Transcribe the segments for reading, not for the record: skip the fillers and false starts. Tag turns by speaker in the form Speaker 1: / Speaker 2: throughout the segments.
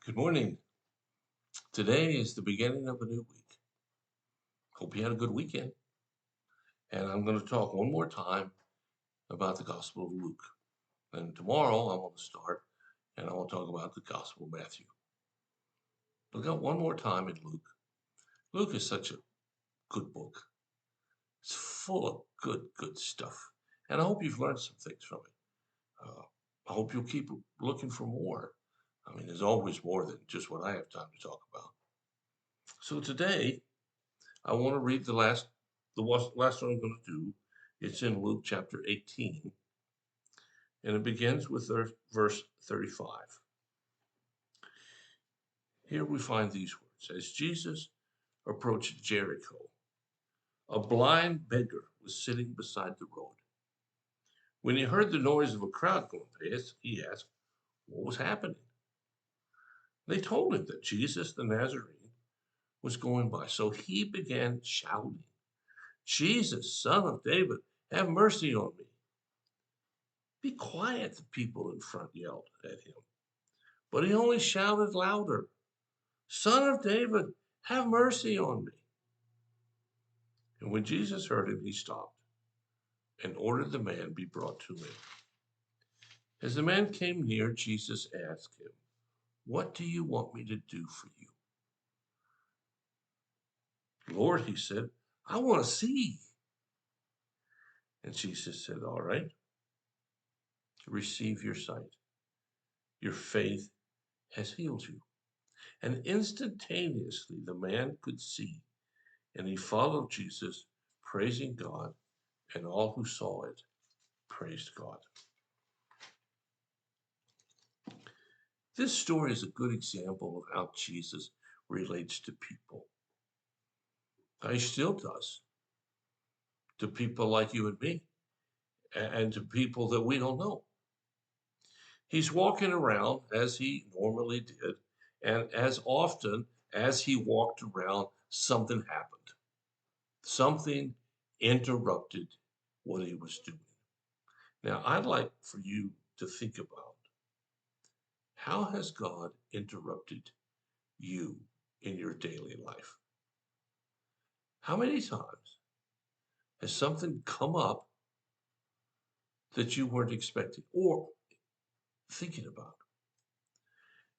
Speaker 1: Good morning. Today is the beginning of a new week. Hope you had a good weekend. And I'm going to talk one more time about the Gospel of Luke. And tomorrow I want to start and I want to talk about the Gospel of Matthew. Look at one more time in Luke. Luke is such a good book. It's full of good stuff. And I hope you've learned some things from it. Uh, I hope you'll keep looking for more. I mean, there's always more than just what I have time to talk about. So today I want to read the last one I'm going to do. It's in Luke chapter 18, and it begins with verse 35. Here we find these words. As Jesus approached Jericho, a blind beggar was sitting beside the road. When he heard the noise of a crowd going past, he asked what was happening. They told him that Jesus the Nazarene was going by, so he began shouting, Jesus, son of David, have mercy on me. Be quiet, the people in front yelled at him. But he only shouted louder, Son of David, have mercy on me. And when Jesus heard him, he stopped and ordered the man be brought to him. As the man came near, Jesus asked him, what do you want me to do for you? Lord, he said, I want to see. And Jesus said, all right, receive your sight. Your faith has healed you. And instantaneously the man could see, and he followed Jesus, praising God, and all who saw it praised God. This story is a good example of how Jesus relates to people. He still does, to people like you and me, and to people that we don't know. He's walking around as he normally did, and as often as he walked around, something happened. Something interrupted what he was doing. Now, I'd like for you to think about, how has God interrupted you in your daily life? How many times has something come up that you weren't expecting or thinking about?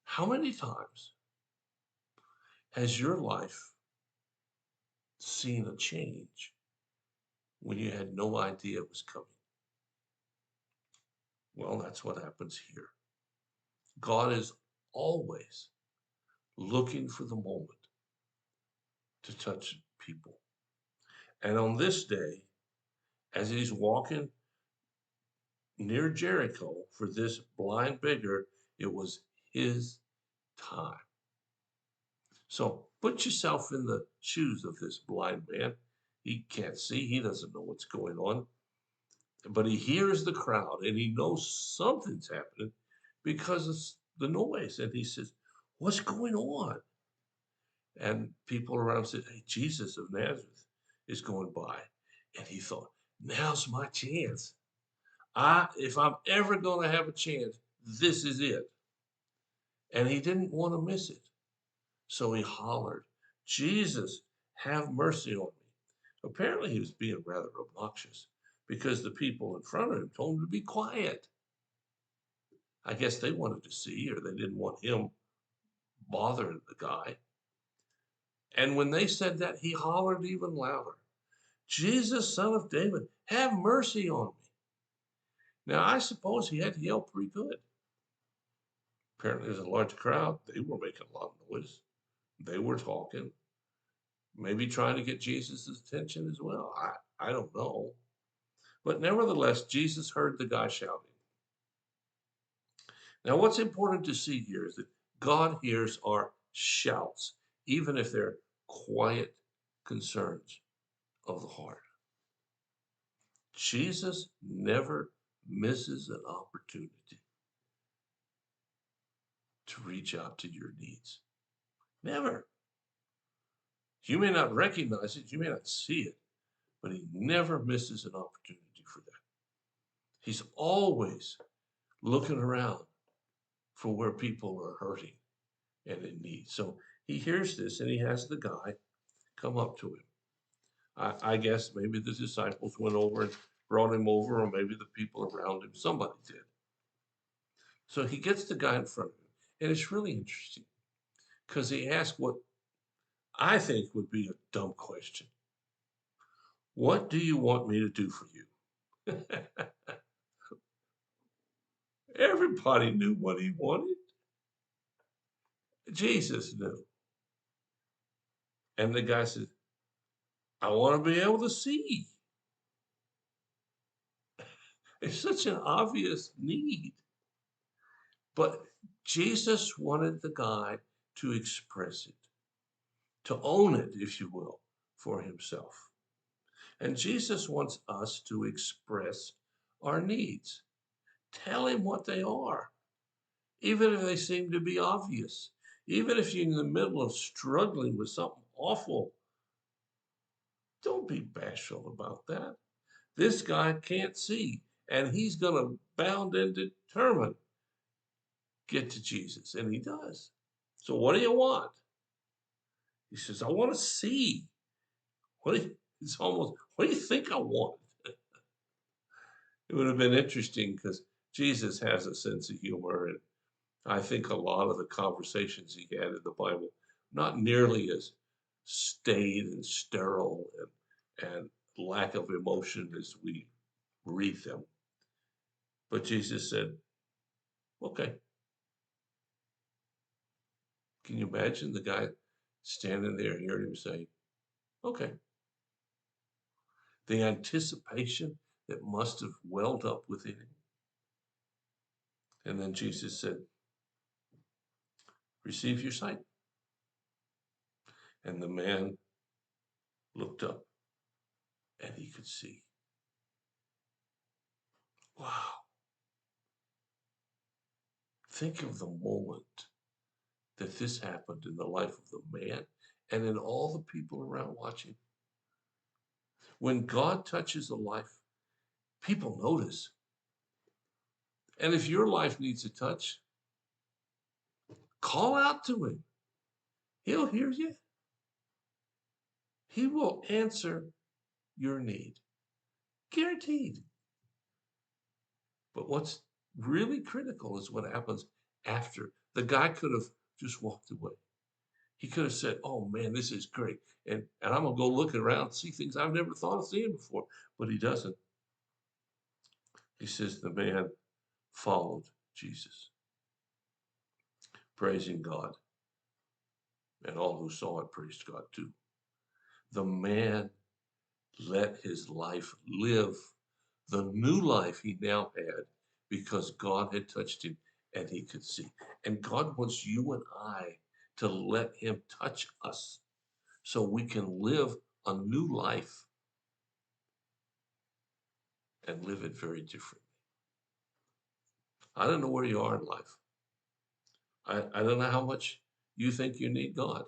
Speaker 1: How many times has your life seen a change when you had no idea it was coming? Well, that's what happens here. God is always looking for the moment to touch people. And on this day, as he's walking near Jericho for this blind beggar, it was his time. So put yourself in the shoes of this blind man. He can't see, he doesn't know what's going on, but he hears the crowd and he knows something's happening because of the noise. And he says, what's going on? And people around said, hey, Jesus of Nazareth is going by. And he thought, now's my chance. If I'm ever going to have a chance, this is it. And he didn't want to miss it. So he hollered, Jesus, have mercy on me. Apparently he was being rather obnoxious because the people in front of him told him to be quiet. I guess they wanted to see, or they didn't want him bothering the guy. And when they said that, he hollered even louder, Jesus, son of David, have mercy on me. Now, I suppose he had to yell pretty good. Apparently there's a large crowd. They were making a lot of noise. They were talking, maybe trying to get Jesus' attention as well. I don't know. But nevertheless, Jesus heard the guy shouting. Now, what's important to see here is that God hears our shouts, even if they're quiet concerns of the heart. Jesus never misses an opportunity to reach out to your needs. Never. You may not recognize it, you may not see it, but he never misses an opportunity for that. He's always looking around for where people are hurting and in need. So he hears this and he has the guy come up to him. I guess maybe the disciples went over and brought him over, or maybe the people around him, somebody did. So he gets the guy in front of him, and it's really interesting because he asks what I think would be a dumb question. What do you want me to do for you? Everybody knew what he wanted. Jesus knew. And the guy said, I want to be able to see. It's such an obvious need. But Jesus wanted the guy to express it, to own it, if you will, for himself. And Jesus wants us to express our needs. Tell him what they are, even if they seem to be obvious. Even if you're in the middle of struggling with something awful, don't be bashful about that. This guy can't see, and he's going to bound and determined get to Jesus, and he does. So what do you want? He says, I want to see. It's almost, what do you think I want? It would have been interesting because Jesus has a sense of humor, and I think a lot of the conversations he had in the Bible, not nearly as staid and sterile and lack of emotion as we read them. But Jesus said, okay. Can you imagine the guy standing there hearing him say, okay? The anticipation that must have welled up within him. And then Jesus said, receive your sight. And the man looked up and he could see. Wow. Think of the moment that this happened in the life of the man and in all the people around watching. When God touches a life, people notice. And if your life needs a touch, call out to him. He'll hear you. He will answer your need. Guaranteed. But what's really critical is what happens after. The guy could have just walked away. He could have said, oh man, this is great. And I'm going to go look around and see things I've never thought of seeing before. But he doesn't. He says the man followed Jesus, praising God. And all who saw it praised God too. The man let his life live the new life he now had because God had touched him and he could see. And God wants you and I to let him touch us so we can live a new life and live it very differently. I don't know where you are in life. I don't know how much you think you need God.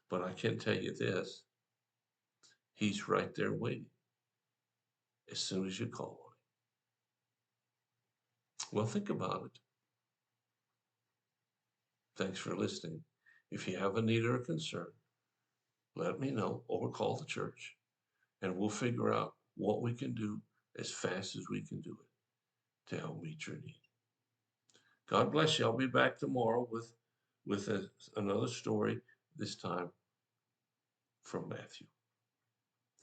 Speaker 1: But I can tell you this, he's right there waiting as soon as you call on him. Well, think about it. Thanks for listening. If you have a need or a concern, let me know or call the church and we'll figure out what we can do as fast as we can do it to help meet your need. God bless you. I'll be back tomorrow with another story, this time from Matthew.